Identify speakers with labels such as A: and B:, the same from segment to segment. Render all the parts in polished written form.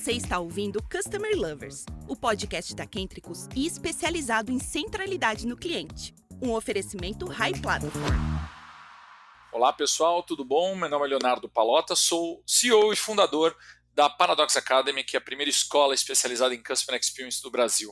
A: Você está ouvindo Customer Lovers, o podcast da Kentricus e especializado em centralidade no cliente. Um oferecimento High Platform.
B: Olá pessoal, tudo bom? Meu nome é Leonardo Pallotta, sou CEO e fundador da Paradox Academy, que é a primeira escola especializada em Customer Experience do Brasil.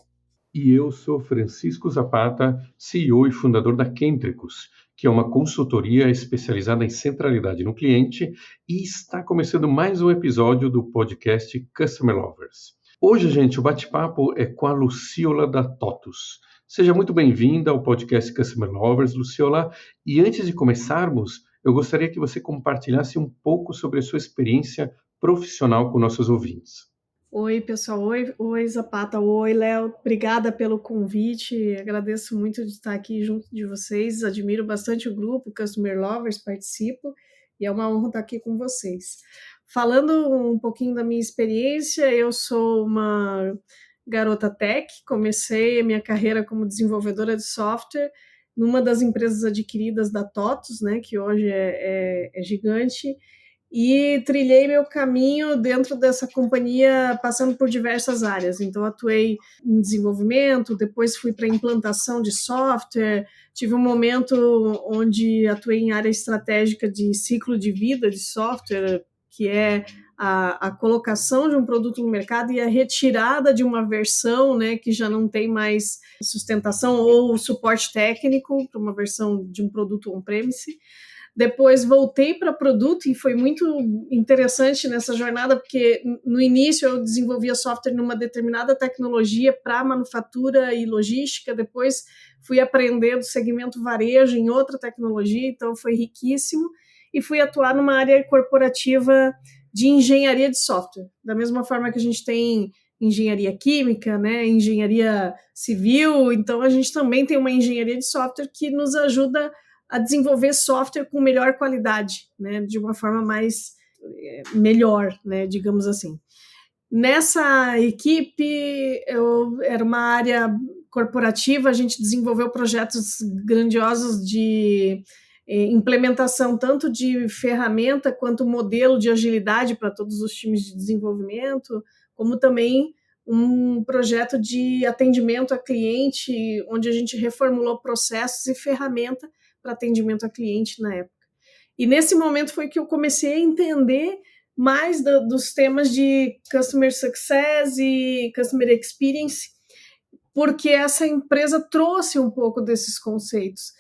C: E eu sou Francisco Zapata, CEO e fundador da Kentricus, que é uma consultoria especializada em centralidade no cliente, e está começando mais um episódio do podcast Customer Lovers. Hoje, gente, o bate-papo é com a Luciola da TOTUS. Seja muito bem-vinda ao podcast Customer Lovers, Luciola. E antes de começarmos, eu gostaria que você compartilhasse um pouco sobre a sua experiência profissional com nossos ouvintes.
D: Oi, pessoal. Oi, Zapata. Oi, Léo. Obrigada pelo convite. Agradeço muito de estar aqui junto de vocês. Admiro bastante o grupo Customer Lovers, participo e é uma honra estar aqui com vocês. Falando um pouquinho da minha experiência, eu sou uma garota tech. Comecei a minha carreira como desenvolvedora de software numa das empresas adquiridas da TOTUS, né, que hoje é gigante. E trilhei meu caminho dentro dessa companhia, passando por diversas áreas. Então, atuei em desenvolvimento, depois fui para implantação de software, tive um momento onde atuei em área estratégica de ciclo de vida de software, que é a colocação de um produto no mercado e a retirada de uma versão, né, que já não tem mais sustentação ou suporte técnico para uma versão de um produto on-premise. Depois voltei para produto e foi muito interessante nessa jornada, porque no início eu desenvolvia software numa determinada tecnologia para manufatura e logística, depois fui aprender do segmento varejo em outra tecnologia, então foi riquíssimo, e fui atuar numa área corporativa de engenharia de software. Da mesma forma que a gente tem engenharia química, né, engenharia civil, então a gente também tem uma engenharia de software que nos ajuda a desenvolver software com melhor qualidade, né, de uma forma mais melhor, né, digamos assim. Nessa equipe, era uma área corporativa, a gente desenvolveu projetos grandiosos de implementação tanto de ferramenta quanto modelo de agilidade para todos os times de desenvolvimento, como também um projeto de atendimento a cliente, onde a gente reformulou processos e ferramenta para atendimento a cliente na época. E nesse momento foi que eu comecei a entender mais dos temas de Customer Success e Customer Experience, porque essa empresa trouxe um pouco desses conceitos.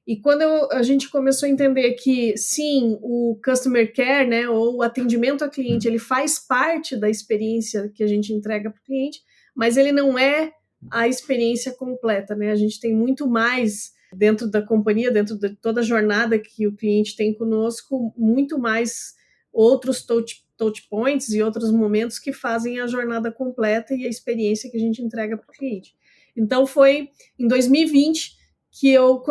D: E quando a gente começou a entender que, sim, o Customer Care, né, ou o atendimento a cliente, ele faz parte da experiência que a gente entrega para o cliente, mas ele não é a experiência completa, né? A gente tem muito mais dentro da companhia, dentro de toda a jornada que o cliente tem conosco, muito mais outros touch points e outros momentos que fazem a jornada completa e a experiência que a gente entrega para o cliente. Então foi em 2020 que eu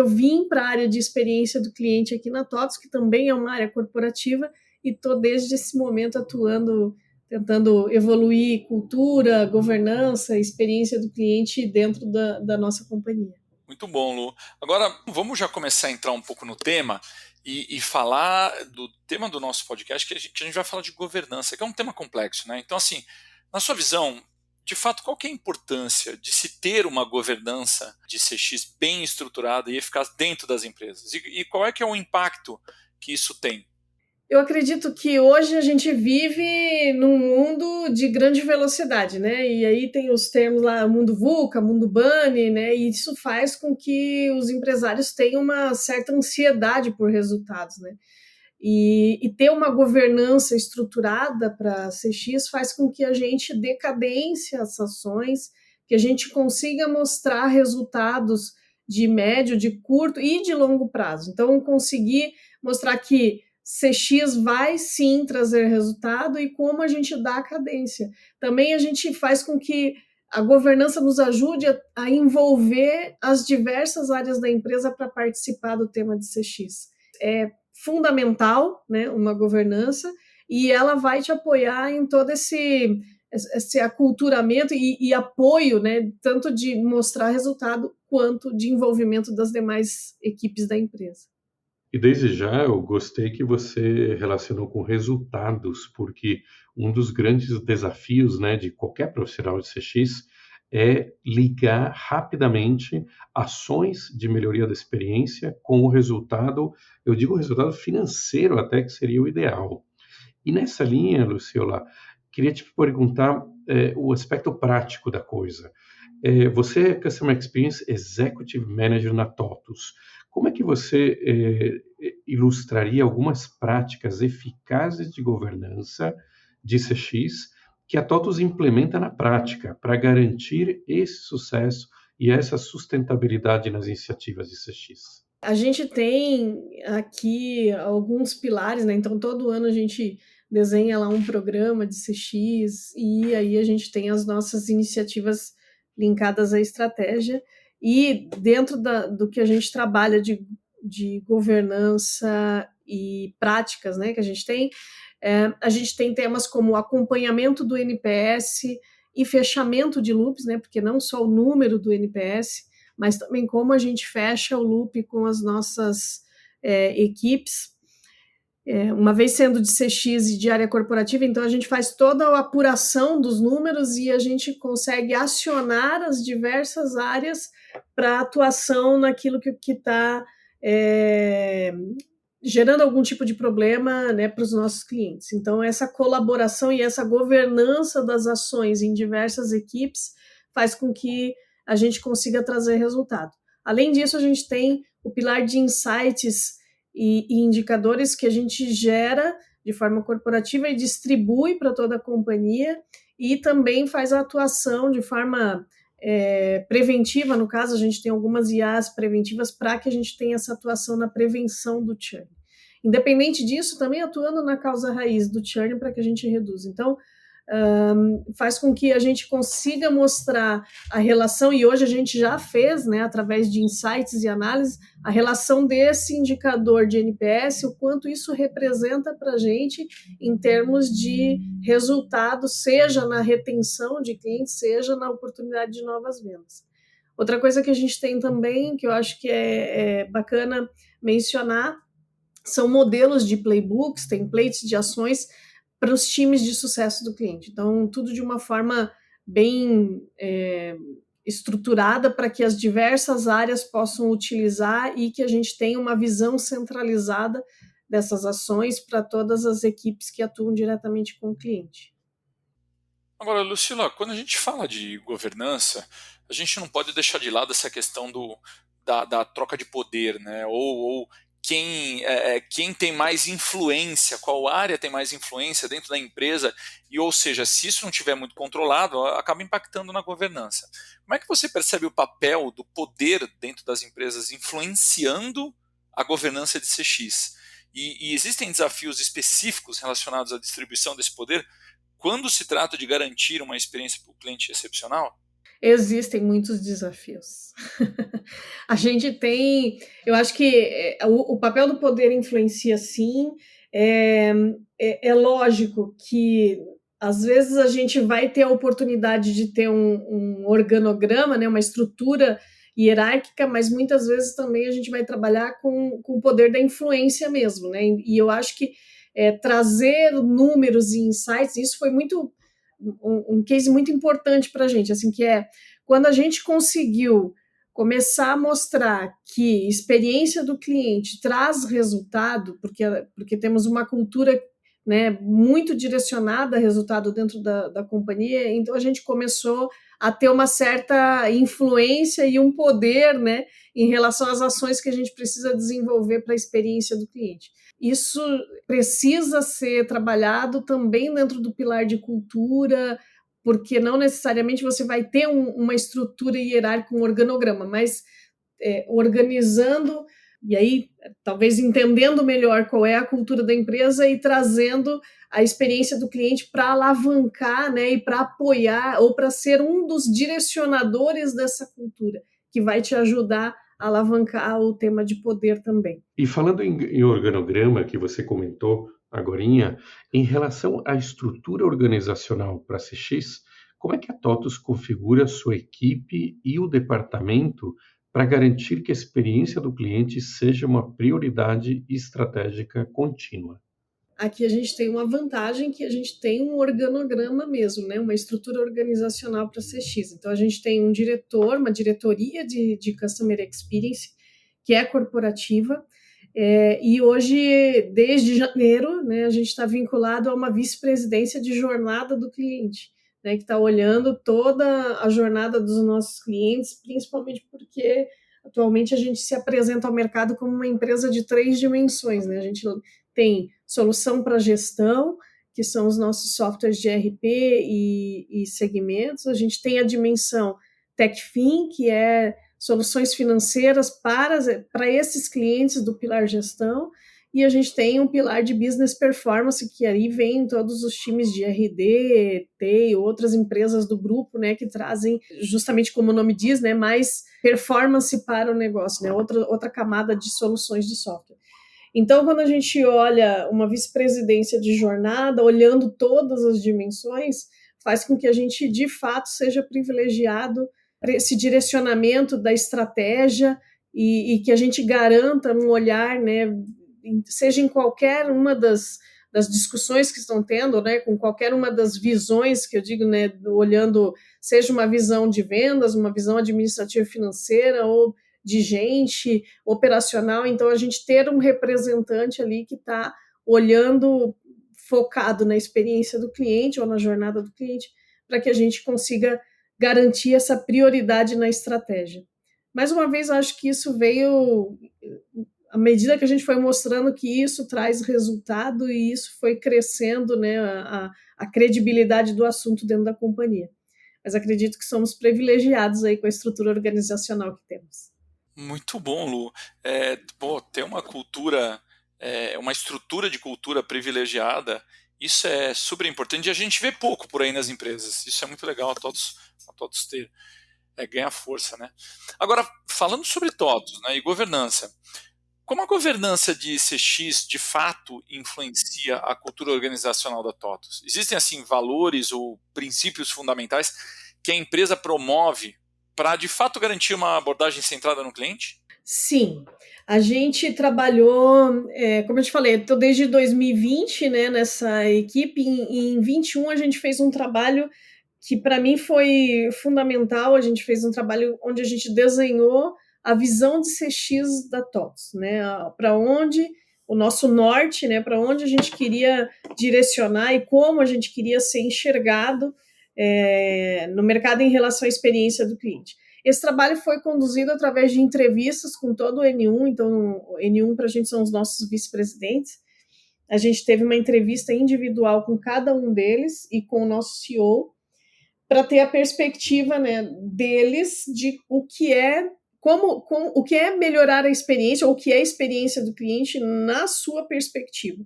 D: vim para a área de experiência do cliente aqui na TOTUS, que também é uma área corporativa, e estou desde esse momento atuando, tentando evoluir cultura, governança, experiência do cliente dentro da nossa companhia.
B: Muito bom, Lu. Agora, vamos já começar a entrar um pouco no tema e falar do tema do nosso podcast, que a gente vai falar de governança, que é um tema complexo, né? Então, assim, na sua visão, de fato, qual que é a importância de se ter uma governança de CX bem estruturada e eficaz dentro das empresas? E qual é que é o impacto que isso tem?
D: Eu acredito que hoje a gente vive num mundo de grande velocidade, né? E aí tem os termos lá, mundo VUCA, mundo BANI, né? E isso faz com que os empresários tenham uma certa ansiedade por resultados, né? E ter uma governança estruturada para CX faz com que a gente dê cadência às ações, que a gente consiga mostrar resultados de médio, de curto e de longo prazo. Então, conseguir mostrar que CX vai sim trazer resultado e como a gente dá a cadência. Também a gente faz com que a governança nos ajude a envolver as diversas áreas da empresa para participar do tema de CX. É fundamental, né, uma governança, e ela vai te apoiar em todo esse aculturamento e apoio, né, tanto de mostrar resultado quanto de envolvimento das demais equipes da empresa.
C: E desde já eu gostei que você relacionou com resultados, porque um dos grandes desafios, né, de qualquer profissional de CX é ligar rapidamente ações de melhoria da experiência com o resultado, eu digo o resultado financeiro até que seria o ideal. E nessa linha, Luciola, queria te perguntar o aspecto prático da coisa. Você é Customer Experience Executive Manager na TOTUS. Como é que você ilustraria algumas práticas eficazes de governança de CX que a TOTUS implementa na prática para garantir esse sucesso e essa sustentabilidade nas iniciativas de CX?
D: A gente tem aqui alguns pilares, né? Então, todo ano a gente desenha lá um programa de CX e aí a gente tem as nossas iniciativas linkadas à estratégia. E dentro do que a gente trabalha de governança e práticas, né, que a gente tem temas como acompanhamento do NPS e fechamento de loops, né, porque não só o número do NPS, mas também como a gente fecha o loop com as nossas equipes. Uma vez sendo de CX e de área corporativa, então a gente faz toda a apuração dos números e a gente consegue acionar as diversas áreas para atuação naquilo que está gerando algum tipo de problema, né, para os nossos clientes. Então, essa colaboração e essa governança das ações em diversas equipes faz com que a gente consiga trazer resultado. Além disso, a gente tem o pilar de insights e indicadores que a gente gera de forma corporativa e distribui para toda a companhia e também faz a atuação de forma preventiva. No caso, a gente tem algumas IAs preventivas para que a gente tenha essa atuação na prevenção do churn. Independente disso, também atuando na causa raiz do churn para que a gente reduza. Então, faz com que a gente consiga mostrar a relação, e hoje a gente já fez, né, através de insights e análises, a relação desse indicador de NPS, o quanto isso representa para a gente em termos de resultado, seja na retenção de clientes, seja na oportunidade de novas vendas. Outra coisa que a gente tem também, que eu acho que é bacana mencionar, são modelos de playbooks, templates de ações para os times de sucesso do cliente. Então, tudo de uma forma bem estruturada para que as diversas áreas possam utilizar e que a gente tenha uma visão centralizada dessas ações para todas as equipes que atuam diretamente com o cliente.
B: Agora, Lucila, quando a gente fala de governança, a gente não pode deixar de lado essa questão da troca de poder, né? Ou quem tem mais influência, qual área tem mais influência dentro da empresa, ou seja, se isso não estiver muito controlado, acaba impactando na governança. Como é que você percebe o papel do poder dentro das empresas influenciando a governança de CX? E existem desafios específicos relacionados à distribuição desse poder quando se trata de garantir uma experiência para o cliente excepcional?
D: Existem muitos desafios. A gente tem, eu acho que o papel do poder influencia sim. É lógico que às vezes a gente vai ter a oportunidade de ter um organograma, né, uma estrutura hierárquica, mas muitas vezes também a gente vai trabalhar com o poder da influência mesmo, né? E eu acho que trazer números e insights, isso foi muito um case muito importante para a gente, assim, que quando a gente conseguiu começar a mostrar que experiência do cliente traz resultado, porque temos uma cultura, né, muito direcionada a resultado dentro da companhia, então a gente começou a ter uma certa influência e um poder, né, em relação às ações que a gente precisa desenvolver para a experiência do cliente. Isso precisa ser trabalhado também dentro do pilar de cultura, porque não necessariamente você vai ter uma estrutura hierárquica, um organograma, mas organizando, e aí talvez entendendo melhor qual é a cultura da empresa e trazendo a experiência do cliente para alavancar, né, e para apoiar, ou para ser um dos direcionadores dessa cultura, que vai te ajudar a alavancar o tema de poder também.
C: E falando em organograma, que você comentou agorinha, em relação à estrutura organizacional para CX, como é que a TOTUS configura sua equipe e o departamento para garantir que a experiência do cliente seja uma prioridade estratégica contínua?
D: Aqui a gente tem uma vantagem que a gente tem um organograma mesmo, né? Uma estrutura organizacional para CX. Então a gente tem um diretor, uma diretoria de Customer Experience, que é corporativa, e hoje, desde janeiro, né, a gente está vinculado a uma vice-presidência de jornada do cliente, né, que está olhando toda a jornada dos nossos clientes, principalmente porque atualmente a gente se apresenta ao mercado como uma empresa de 3 dimensões, né? A gente tem solução para gestão, que são os nossos softwares de ERP e segmentos. A gente tem a dimensão TechFin, que é soluções financeiras para esses clientes do pilar gestão, e a gente tem um pilar de business performance, que aí vem todos os times de RD, T e outras empresas do grupo, né, que trazem, justamente como o nome diz, né, mais performance para o negócio, né, outra camada de soluções de software. Então, quando a gente olha uma vice-presidência de jornada, olhando todas as dimensões, faz com que a gente, de fato, seja privilegiado para esse direcionamento da estratégia e que a gente garanta um olhar, né, seja em qualquer uma das discussões que estão tendo, né, com qualquer uma das visões que eu digo, né, olhando, seja uma visão de vendas, uma visão administrativa financeira ou de gente operacional, então a gente ter um representante ali que está olhando, focado na experiência do cliente ou na jornada do cliente, para que a gente consiga garantir essa prioridade na estratégia. Mais uma vez, acho que isso veio à medida que a gente foi mostrando que isso traz resultado e isso foi crescendo, né, a credibilidade do assunto dentro da companhia. Mas acredito que somos privilegiados aí com a estrutura organizacional que temos.
B: Muito bom, Lu. Ter uma cultura, uma estrutura de cultura privilegiada, isso é super importante e a gente vê pouco por aí nas empresas. Isso é muito legal a todos ter. Ganha força, né? Agora, falando sobre TOTVS, né, e governança, como a governança de CX de fato influencia a cultura organizacional da TOTVS? Existem assim valores ou princípios fundamentais que a empresa promove para de fato garantir uma abordagem centrada no cliente?
D: Sim, a gente trabalhou, como eu te falei, estou desde 2020, né, nessa equipe. Em 21 a gente fez um trabalho que para mim foi fundamental. A gente fez um trabalho onde a gente desenhou a visão de CX da TOTVS, né, para onde o nosso norte, né, para onde a gente queria direcionar e como a gente queria ser enxergado no mercado em relação à experiência do cliente. Esse trabalho foi conduzido através de entrevistas com todo o N1, então o N1 para a gente são os nossos vice-presidentes. A gente teve uma entrevista individual com cada um deles e com o nosso CEO, para ter a perspectiva, né, deles de o que é o que é melhorar a experiência, ou o que é a experiência do cliente na sua perspectiva.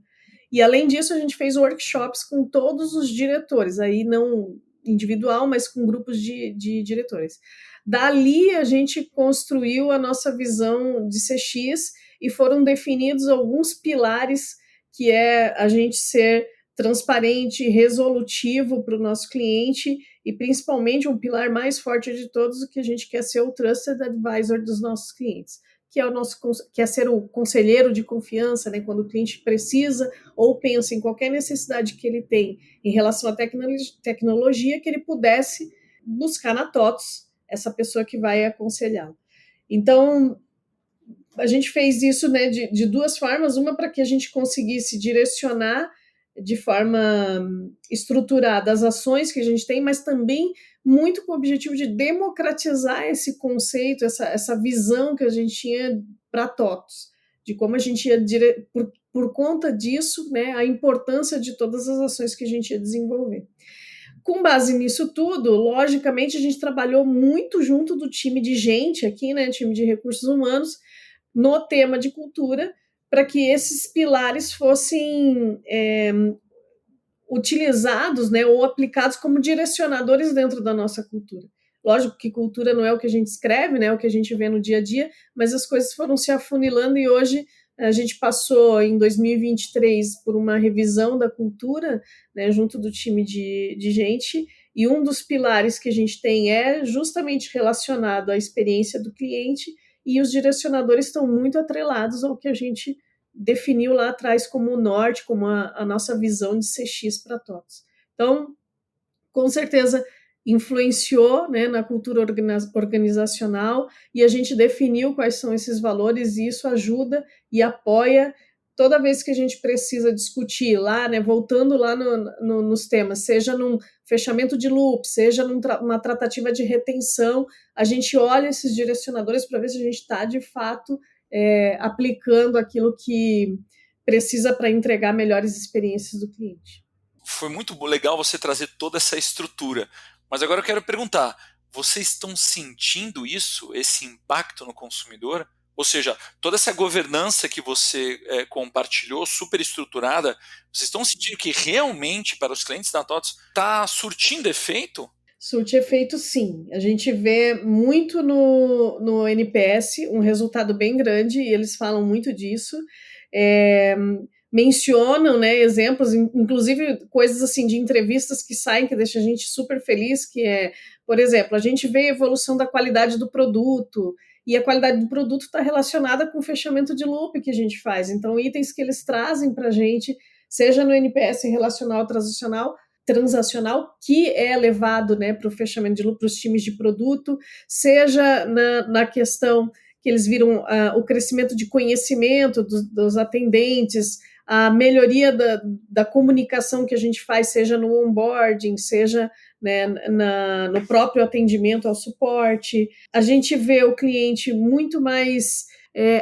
D: E além disso, a gente fez workshops com todos os diretores, aí não individual, mas com grupos de diretores. Dali a gente construiu a nossa visão de CX e foram definidos alguns pilares, que é a gente ser transparente, resolutivo para o nosso cliente e principalmente um pilar mais forte de todos, o que a gente quer ser o Trusted Advisor dos nossos clientes, que é ser o conselheiro de confiança, né, quando o cliente precisa ou pensa em qualquer necessidade que ele tem em relação à tecnologia, que ele pudesse buscar na TOTVS essa pessoa que vai aconselhá-lo. Então, a gente fez isso, né, de duas formas, uma para que a gente conseguisse direcionar de forma estruturada as ações que a gente tem, mas também muito com o objetivo de democratizar esse conceito, essa visão que a gente tinha para TOTVS, de como a gente ia, por conta disso, né, a importância de todas as ações que a gente ia desenvolver. Com base nisso tudo, logicamente, a gente trabalhou muito junto do time de gente aqui, né, time de recursos humanos, no tema de cultura, para que esses pilares fossem utilizados, né, ou aplicados como direcionadores dentro da nossa cultura. Lógico que cultura não é o que a gente escreve, né, é o que a gente vê no dia a dia, mas as coisas foram se afunilando e hoje a gente passou em 2023 por uma revisão da cultura, né, junto do time de gente, e um dos pilares que a gente tem é justamente relacionado à experiência do cliente, e os direcionadores estão muito atrelados ao que a gente definiu lá atrás como o norte, como a nossa visão de CX para TOTS. Então, com certeza, influenciou, né, na cultura organizacional, e a gente definiu quais são esses valores, e isso ajuda e apoia toda vez que a gente precisa discutir lá, né, voltando lá nos temas, seja num fechamento de loop, seja numa tratativa de retenção, a gente olha esses direcionadores para ver se a gente está, de fato, aplicando aquilo que precisa para entregar melhores experiências do cliente.
B: Foi muito legal você trazer toda essa estrutura, mas agora eu quero perguntar, vocês estão sentindo isso, esse impacto no consumidor? Ou seja, toda essa governança que você compartilhou, super estruturada, vocês estão sentindo que realmente para os clientes da TOTS está surtindo efeito?
D: Surte efeito, sim. A gente vê muito no NPS um resultado bem grande, e eles falam muito disso. Mencionam, né, exemplos, inclusive coisas assim de entrevistas que saem, que deixam a gente super feliz, que é, por exemplo, a gente vê a evolução da qualidade do produto, e a qualidade do produto está relacionada com o fechamento de loop que a gente faz. Então, itens que eles trazem para a gente, seja no NPS relacional transacional, que é levado, né, para o fechamento de loop para os times de produto, seja na questão que eles viram o crescimento de conhecimento dos atendentes, a melhoria da comunicação que a gente faz, seja no onboarding, seja, né, no próprio atendimento ao suporte. A gente vê o cliente muito mais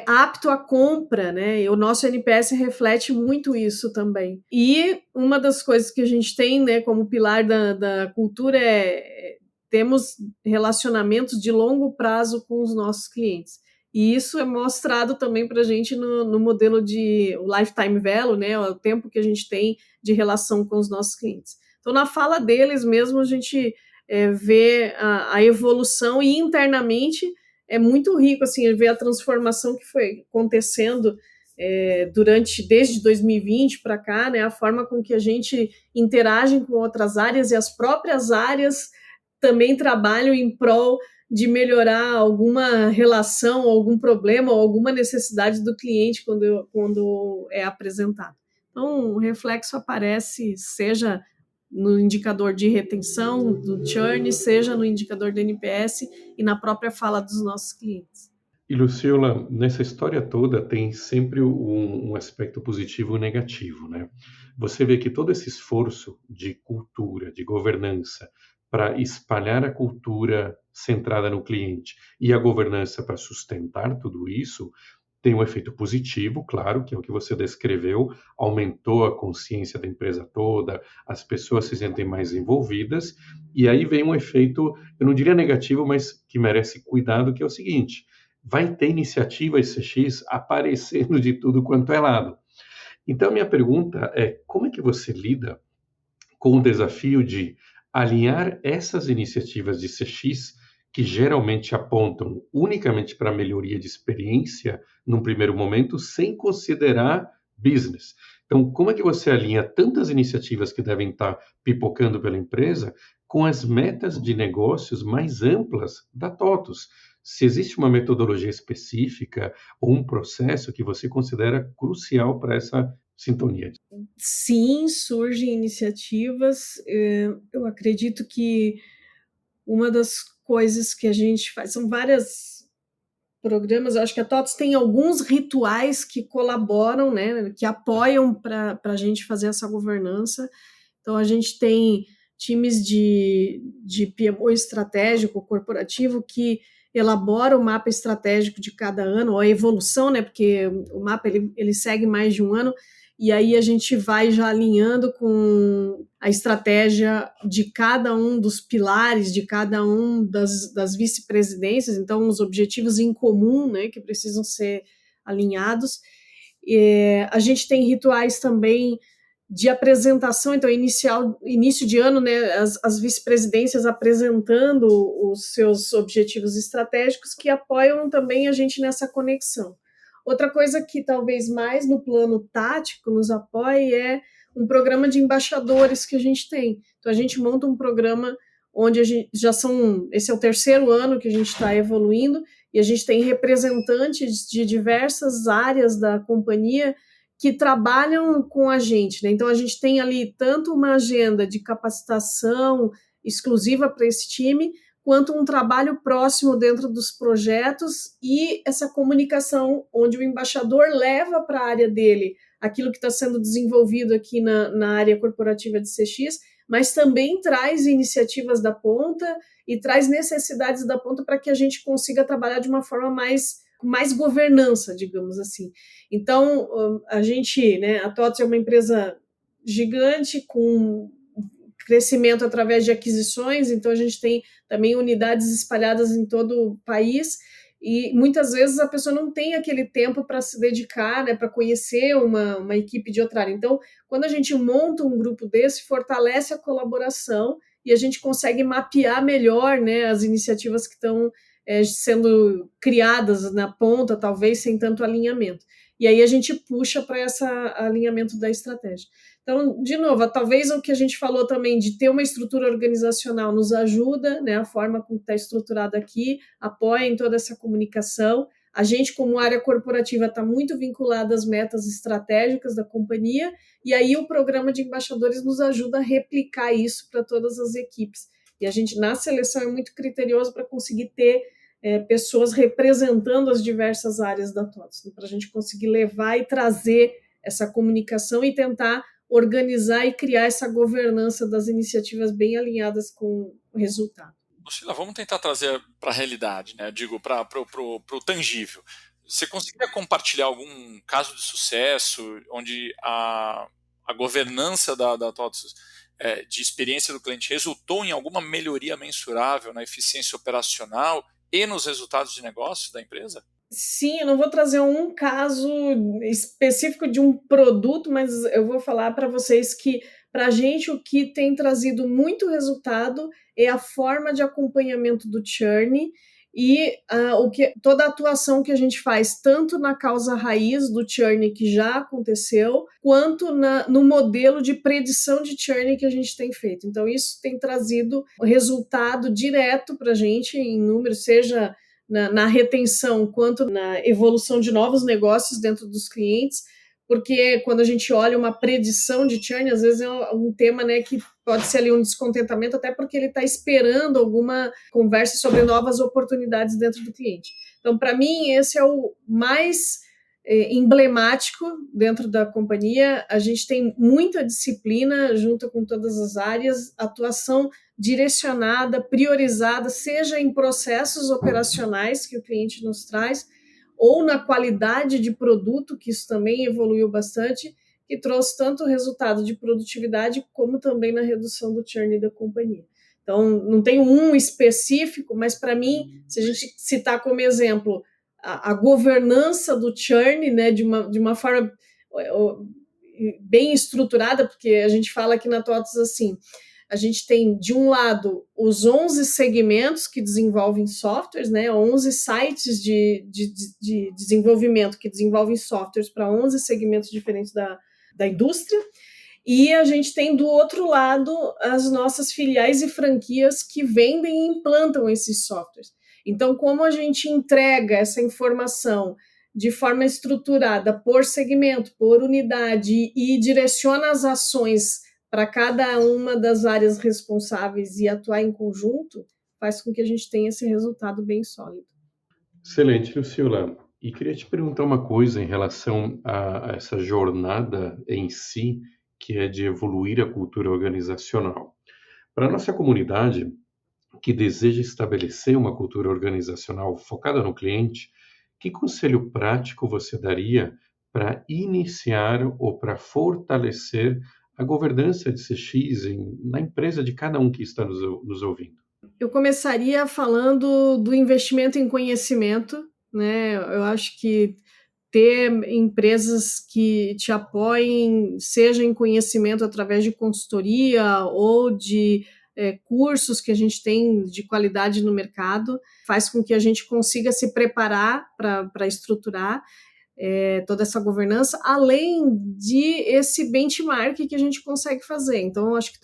D: apto à compra, né? E o nosso NPS reflete muito isso também. E uma das coisas que a gente tem, né, como pilar da cultura temos relacionamentos de longo prazo com os nossos clientes. E isso é mostrado também para a gente no modelo de lifetime value, né, o tempo que a gente tem de relação com os nossos clientes. Então, na fala deles mesmo, a gente vê a evolução, e internamente é muito rico assim, ver a transformação que foi acontecendo desde 2020 para cá, né, a forma com que a gente interage com outras áreas, e as próprias áreas também trabalham em prol de melhorar alguma relação, algum problema, ou alguma necessidade do cliente quando é apresentado. Então, o reflexo aparece, seja no indicador de retenção, do churn, seja no indicador do NPS e na própria fala dos nossos clientes.
C: E, Lucila, nessa história toda tem sempre um aspecto positivo e negativo, né? Você vê que todo esse esforço de cultura, de governança, para espalhar a cultura centrada no cliente e a governança para sustentar tudo isso, tem um efeito positivo, claro, que é o que você descreveu, aumentou a consciência da empresa toda, as pessoas se sentem mais envolvidas, e aí vem um efeito, eu não diria negativo, mas que merece cuidado, que é o seguinte: vai ter iniciativas CX aparecendo de tudo quanto é lado. Então, minha pergunta é, como é que você lida com o desafio de alinhar essas iniciativas de CX, que geralmente apontam unicamente para a melhoria de experiência num primeiro momento, sem considerar business? Então, como é que você alinha tantas iniciativas que devem estar pipocando pela empresa com as metas de negócios mais amplas da TOTUS? Se existe uma metodologia específica ou um processo que você considera crucial para essa sintonia?
D: Sim, surgem iniciativas. Eu acredito que uma das coisas que a gente faz, são vários programas, eu acho que a TOTS tem alguns rituais que colaboram, né, que apoiam para a gente fazer essa governança. Então, a gente tem times de PMO estratégico corporativo que elabora o mapa estratégico de cada ano, ou a evolução, né, porque o mapa ele segue mais de um ano, e aí a gente vai já alinhando com a estratégia de cada um dos pilares, de cada um das vice-presidências, então os objetivos em comum, né, que precisam ser alinhados. A gente tem rituais também de apresentação, então início de ano, né, as vice-presidências apresentando os seus objetivos estratégicos, que apoiam também a gente nessa conexão. Outra coisa que talvez mais no plano tático nos apoie é um programa de embaixadores que a gente tem. Então, a gente monta um programa onde esse é o 3º ano que a gente está evoluindo, e a gente tem representantes de diversas áreas da companhia que trabalham com a gente, né? Então, a gente tem ali tanto uma agenda de capacitação exclusiva para esse time, quanto um trabalho próximo dentro dos projetos e essa comunicação onde o embaixador leva para a área dele aquilo que está sendo desenvolvido aqui na área corporativa de CX, mas também traz iniciativas da ponta e traz necessidades da ponta para que a gente consiga trabalhar de uma forma mais governança, digamos assim. Então, a gente, né, a TOTVS é uma empresa gigante com crescimento através de aquisições, então a gente tem também unidades espalhadas em todo o país, e muitas vezes a pessoa não tem aquele tempo para se dedicar, né, para conhecer uma equipe de outra área. Então, quando a gente monta um grupo desse, fortalece a colaboração e a gente consegue mapear melhor, né, as iniciativas que estão sendo criadas na ponta, talvez sem tanto alinhamento. E aí a gente puxa para esse alinhamento da estratégia. Então, de novo, talvez o que a gente falou também de ter uma estrutura organizacional nos ajuda, né, a forma como está estruturado aqui, apoia em toda essa comunicação. A gente, como área corporativa, está muito vinculada às metas estratégicas da companhia, e aí o programa de embaixadores nos ajuda a replicar isso para todas as equipes. E a gente, na seleção, é muito criterioso para conseguir ter pessoas representando as diversas áreas da TOTVS, né, para a gente conseguir levar e trazer essa comunicação e tentar organizar e criar essa governança das iniciativas bem alinhadas com o resultado.
B: Lucila, vamos tentar trazer para a realidade, né? Digo, para o tangível. Você conseguiria compartilhar algum caso de sucesso onde a governança da TOTVS de experiência do cliente resultou em alguma melhoria mensurável na eficiência operacional e nos resultados de negócio da empresa?
D: Sim, eu não vou trazer um caso específico de um produto, mas eu vou falar para vocês que, para a gente, o que tem trazido muito resultado é a forma de acompanhamento do churn e toda a atuação que a gente faz, tanto na causa raiz do churn que já aconteceu, quanto no modelo de predição de churn que a gente tem feito. Então, isso tem trazido resultado direto para a gente em números, seja na retenção quanto na evolução de novos negócios dentro dos clientes, porque quando a gente olha uma predição de churn, às vezes é um tema, né, que pode ser ali um descontentamento, até porque ele está esperando alguma conversa sobre novas oportunidades dentro do cliente. Então, para mim, esse é o mais emblemático dentro da companhia. A gente tem muita disciplina junto com todas as áreas, atuação direcionada, priorizada, seja em processos operacionais que o cliente nos traz, ou na qualidade de produto, que isso também evoluiu bastante, que trouxe tanto o resultado de produtividade, como também na redução do churn da companhia. Então, não tem um específico, mas para mim, se a gente citar como exemplo a governança do churn, né, de uma forma bem estruturada, porque a gente fala aqui na TOTVS assim, a gente tem, de um lado, os 11 segmentos que desenvolvem softwares, né, 11 sites de desenvolvimento que desenvolvem softwares para 11 segmentos diferentes da indústria, e a gente tem, do outro lado, as nossas filiais e franquias que vendem e implantam esses softwares. Então, como a gente entrega essa informação de forma estruturada por segmento, por unidade, e direciona as ações para cada uma das áreas responsáveis e atuar em conjunto, faz com que a gente tenha esse resultado bem sólido.
C: Excelente, Lucila. E queria te perguntar uma coisa em relação a essa jornada em si, que é de evoluir a cultura organizacional. Para a nossa comunidade, que deseja estabelecer uma cultura organizacional focada no cliente, que conselho prático você daria para iniciar ou para fortalecer a governança de CX na empresa de cada um que está nos ouvindo?
D: Eu começaria falando do investimento em conhecimento, né? Eu acho que ter empresas que te apoiem, seja em conhecimento através de consultoria ou de cursos que a gente tem de qualidade no mercado, faz com que a gente consiga se preparar para estruturar. toda essa governança, além de esse benchmark que a gente consegue fazer. Então, acho que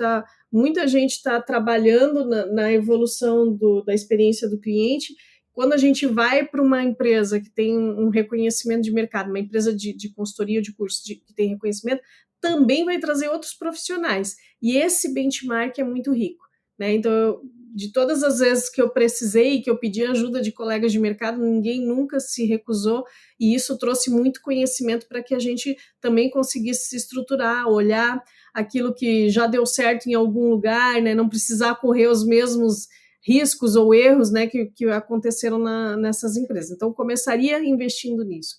D: muita gente está trabalhando na evolução da experiência do cliente. Quando a gente vai para uma empresa que tem um reconhecimento de mercado, uma empresa de consultoria de curso que tem reconhecimento, também vai trazer outros profissionais. E esse benchmark é muito rico, né? Então, de todas as vezes que eu precisei, que eu pedi ajuda de colegas de mercado, ninguém nunca se recusou, e isso trouxe muito conhecimento para que a gente também conseguisse se estruturar, olhar aquilo que já deu certo em algum lugar, né? Não precisar correr os mesmos riscos ou erros, né, que aconteceram nessas empresas. Então, começaria investindo nisso.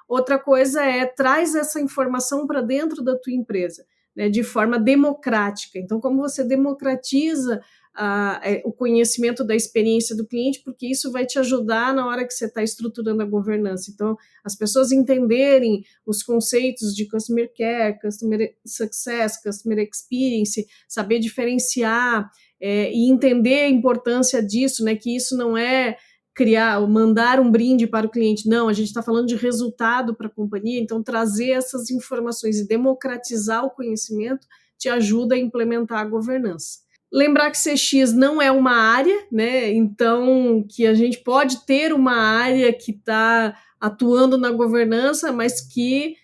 D: Outra coisa traz essa informação para dentro da tua empresa, né, de forma democrática. Então, como você democratiza o conhecimento da experiência do cliente, porque isso vai te ajudar na hora que você está estruturando a governança. Então, as pessoas entenderem os conceitos de Customer Care, Customer Success, Customer Experience, saber diferenciar e entender a importância disso, né, que isso não é mandar um brinde para o cliente, não, a gente está falando de resultado para a companhia, então trazer essas informações e democratizar o conhecimento te ajuda a implementar a governança. Lembrar que CX não é uma área, né? Então que a gente pode ter uma área que está atuando na governança, mas que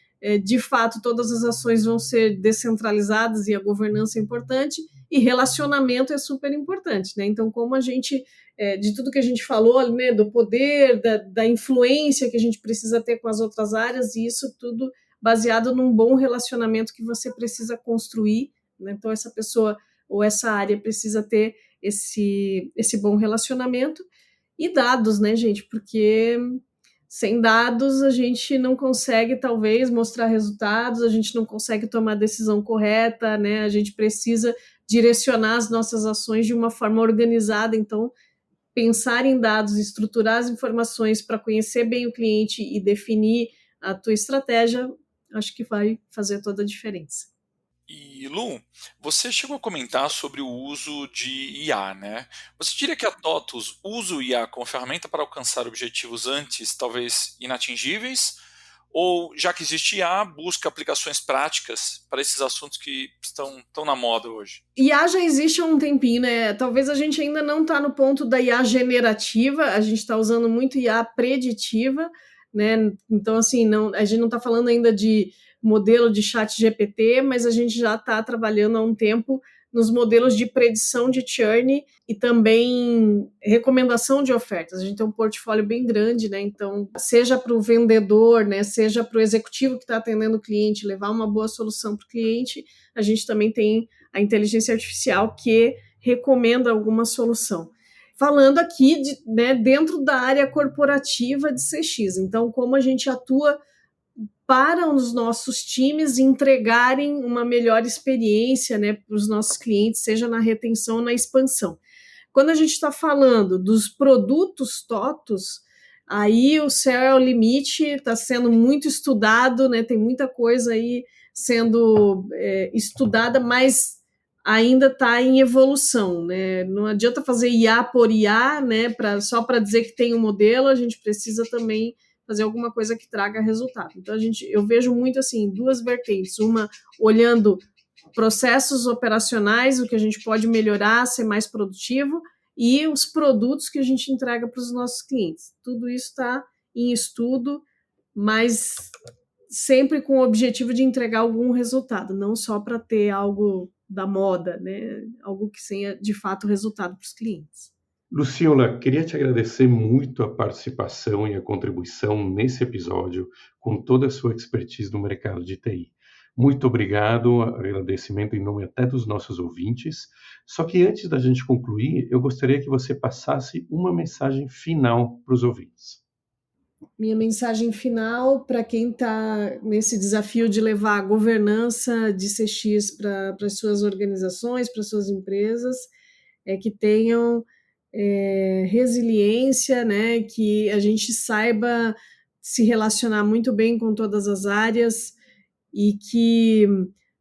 D: de fato todas as ações vão ser descentralizadas e a governança é importante, e relacionamento é super importante, né? Então, como a gente, de tudo que a gente falou, né, do poder, da influência que a gente precisa ter com as outras áreas, e isso tudo baseado num bom relacionamento que você precisa construir, né? Então, essa pessoa ou essa área precisa ter esse bom relacionamento. E dados, né, gente? Porque sem dados a gente não consegue, talvez, mostrar resultados, a gente não consegue tomar a decisão correta, né? A gente precisa direcionar as nossas ações de uma forma organizada. Então, pensar em dados, estruturar as informações para conhecer bem o cliente e definir a tua estratégia, acho que vai fazer toda a diferença.
B: E Lu, você chegou a comentar sobre o uso de IA, né? Você diria que a TOTVS usa o IA como ferramenta para alcançar objetivos antes, talvez inatingíveis? Ou, já que existe IA, busca aplicações práticas para esses assuntos que estão na moda hoje?
D: IA já existe há um tempinho, né? Talvez a gente ainda não está no ponto da IA generativa, a gente está usando muito IA preditiva, né? Então, assim, a gente não está falando ainda de modelo de chat GPT, mas a gente já está trabalhando há um tempo nos modelos de predição de churn e também recomendação de ofertas. A gente tem um portfólio bem grande, né? Então, seja para o vendedor, né? Seja para o executivo que está atendendo o cliente, levar uma boa solução para o cliente, a gente também tem a inteligência artificial que recomenda alguma solução. Falando aqui dentro da área corporativa de CX, então como a gente atua para os nossos times entregarem uma melhor experiência, né, para os nossos clientes, seja na retenção ou na expansão. Quando a gente está falando dos produtos TOTVS, aí o céu é o limite, está sendo muito estudado, né, tem muita coisa aí sendo estudada, mas ainda está em evolução, né? Não adianta fazer IA por IA, né, só para dizer que tem um modelo, a gente precisa também fazer alguma coisa que traga resultado. Então, eu vejo muito assim, duas vertentes, uma olhando processos operacionais, o que a gente pode melhorar, ser mais produtivo, e os produtos que a gente entrega para os nossos clientes. Tudo isso está em estudo, mas sempre com o objetivo de entregar algum resultado, não só para ter algo da moda, né? Algo que tenha de fato resultado para os clientes.
C: Luciola, queria te agradecer muito a participação e a contribuição nesse episódio, com toda a sua expertise no mercado de TI. Muito obrigado, agradecimento em nome até dos nossos ouvintes. Só que antes da gente concluir, eu gostaria que você passasse uma mensagem final para os ouvintes.
D: Minha mensagem final para quem está nesse desafio de levar a governança de CX para as suas organizações, para as suas empresas, é que tenham resiliência, né? Que a gente saiba se relacionar muito bem com todas as áreas e que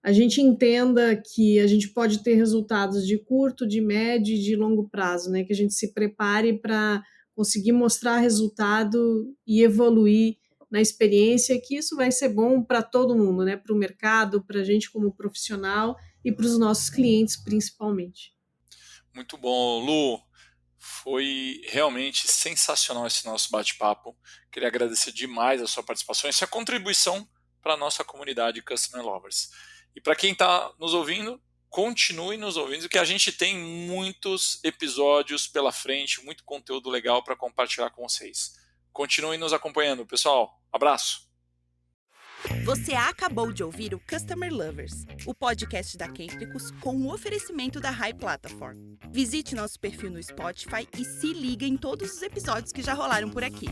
D: a gente entenda que a gente pode ter resultados de curto, de médio e de longo prazo, né? Que a gente se prepare para conseguir mostrar resultado e evoluir na experiência, que isso vai ser bom para todo mundo, né? Para o mercado, para a gente como profissional e para os nossos clientes principalmente.
B: Muito bom, Lu. Foi realmente sensacional esse nosso bate-papo. Queria agradecer demais a sua participação e a sua contribuição para a nossa comunidade Customer Lovers. E para quem está nos ouvindo, continue nos ouvindo, que a gente tem muitos episódios pela frente, muito conteúdo legal para compartilhar com vocês. Continue nos acompanhando, pessoal. Abraço!
A: Você acabou de ouvir o Customer Lovers, o podcast da Kentricus com o oferecimento da High Platform. Visite nosso perfil no Spotify e se liga em todos os episódios que já rolaram por aqui.